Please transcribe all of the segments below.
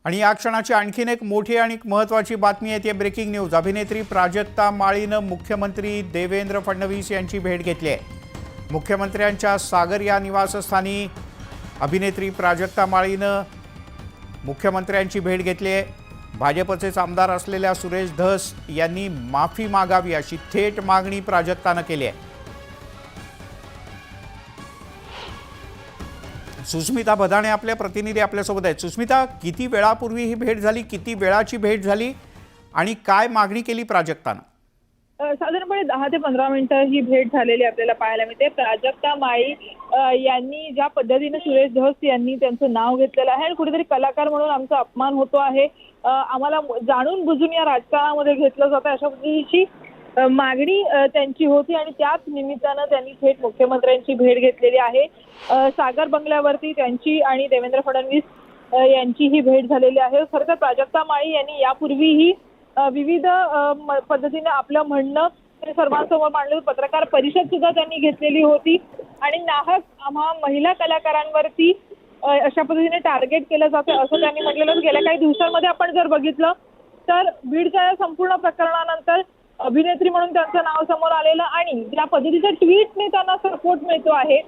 आणि या क्षणाची आणखीन एक मोठी आणि महत्त्वाची बातमी येते, ब्रेकिंग न्यूज। अभिनेत्री प्राजक्ता माळीनं मुख्यमंत्री देवेंद्र फडणवीस यांची भेट घेतली आहे। मुख्यमंत्र्यांच्या सागर या निवासस्थानी अभिनेत्री प्राजक्ता माळीनं मुख्यमंत्र्यांची भेट घेतली आहे। भाजपचेच आमदार असलेल्या सुरेश धस यांनी माफी मागावी अशी थेट मागणी प्राजक्तानं केली आहे। सुस्मिता भदाणे आपल्या प्रतिनिधी आपल्यासोबत आहेत। सुस्मिता, किती वेळापूर्वी ही भेट झाली, किती वेळाची भेट झाली आणि काय मागणी केली प्राजक्तानं? साधारणपणे 10 ते 15 मिनिटं ही भेट झालेली आपल्याला पाहायला मिळते। प्राजक्ता माळी यांनी ज्या पद्धतीने सुरेश धस यांनी त्यांचं नाव घेतलेलं आहे आणि कुठेतरी कलाकार म्हणून आमचा अपमान होतो आहे, आम्हाला जाणून बुजून या राजकारणामध्ये घेतलं जातं, अशा पद्धतीची मागणी त्यांची होती आणि त्याच निमित्तानं त्यांनी थेट मुख्यमंत्र्यांची भेट घेतलेली आहे। सागर बंगल्यावरती त्यांची आणि देवेंद्र फडणवीस यांची ही भेट झालेली आहे। खरं तर प्राजक्ता माळी यांनी यापूर्वीही विविध पद्धतीने आपलं म्हणणं सर्वांसमोर मांडलं। पत्रकार परिषद सुद्धा त्यांनी घेतलेली होती आणि नाहक आम्हा महिला कलाकारांवरती अशा पद्धतीने टार्गेट केलं जातं असं त्यांनी म्हटलेलं। गेल्या काही दिवसांमध्ये आपण जर बघितलं तर बीडच्या या संपूर्ण प्रकरणानंतर अभिनेत्री म्हणून त्यांचं नाव समोर आलेलं आणि ज्या पद्धतीच्या ट्विटने त्यांना सपोर्ट मिळतो आहे,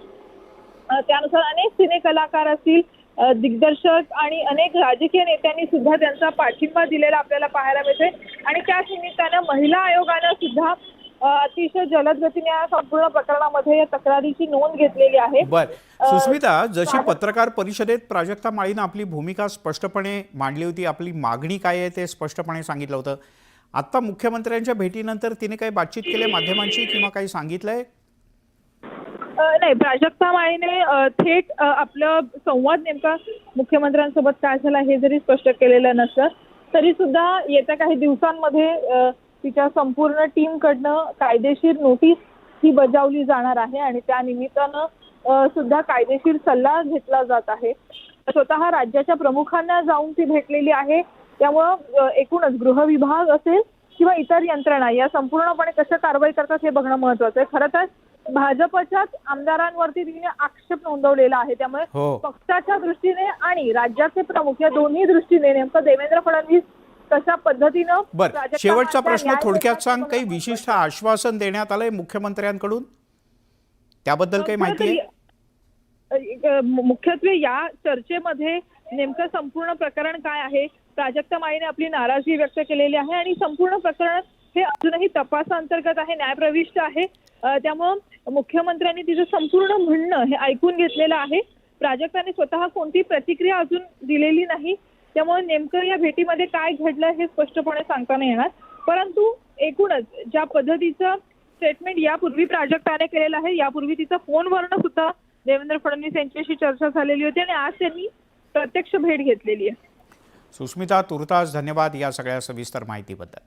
त्यानुसार अनेक सिने कलाकार असतील, दिग्दर्शक आणि अनेक राजकीय नेत्यांनी सुद्धा त्यांचा पाठिंबा दिलेला आपल्याला पाहायला मिळते आणि त्याच निमित्तानं महिला आयोगानं सुद्धा अतिशय जलद गतीने या संपूर्ण प्रकरणामध्ये या तक्रारीची नोंद घेतलेली आहे। सुस्मिता, जशी पत्रकार परिषदेत प्राजक्ता माळीनं आपली भूमिका स्पष्टपणे मांडली होती, आपली मागणी काय आहे ते स्पष्टपणे सांगितलं होतं, आता मुख्यमंत्र्यांच्या भेटीनंतर तिने काही बातचीत केली माध्यमांशी किंवा काही सांगितलंय? नाही, प्राजक्ता माळीने थेट आपलं संवाद नेमका मुख्यमंत्र्यांसोबत काय झाला हे जरी स्पष्ट केलेलं नसलं तरी सुद्धा येत्या काही दिवसांमध्ये तिच्या संपूर्ण टीमकडनं कायदेशीर नोटीस ही बजावली जाणार आहे आणि त्या निमित्तानं सुद्धा कायदेशीर सल्ला घेतला जात आहे। स्वतः राज्याच्या प्रमुखांना जाऊन ती भेटलेली आहे, त्यामुळं एकूणच गृह विभाग असेल किंवा इतर यंत्रणा या संपूर्णपणे कसं कारवाई करतात हे बघणं महत्त्वाचं आहे। खरं तर भाजपच्याच आमदारांवरती तिने आक्षेप नोंदवलेला आहे, त्यामुळे पक्षाच्या दृष्टीने आणि राज्याचे प्रमुख या दोन्ही दृष्टीने नेमकं देवेंद्र फडणवीस कशा पद्धतीनं। शेवटचा प्रश्न थोडक्यात सांग, काही विशिष्ट आश्वासन देण्यात आलंय मुख्यमंत्र्यांकडून, त्याबद्दल काही माहिती आहे? मुख्यत्वे या चर्चेमध्ये नेमकं संपूर्ण प्रकरण काय आहे, प्राजक्ता माळीने आपली नाराजगी व्यक्त केलेली आहे आणि संपूर्ण प्रकरण हे अजूनही तपासाअंतर्गत आहे, न्यायप्रविष्ट आहे, त्यामुळं मुख्यमंत्र्यांनी तिचं संपूर्ण म्हणणं हे ऐकून घेतलेलं आहे। प्राजक्ताने स्वतः कोणती प्रतिक्रिया अजून दिलेली नाही, त्यामुळे नेमकं या भेटीमध्ये काय घडलं हे स्पष्टपणे सांगता नाही येणार, परंतु एकूणच ज्या पद्धतीचं स्टेटमेंट यापूर्वी प्राजक्ताने केलेलं आहे, यापूर्वी तिचा फोनवरनं सुद्धा देवेंद्र फडणवीस यांच्याशी चर्चा झालेली होती आणि आज त्यांनी प्रत्यक्ष भेट घेतलेली आहे। सुस्मिता, तुर्तास धन्यवाद या सगळ्या सविस्तर माहितीबद्दल।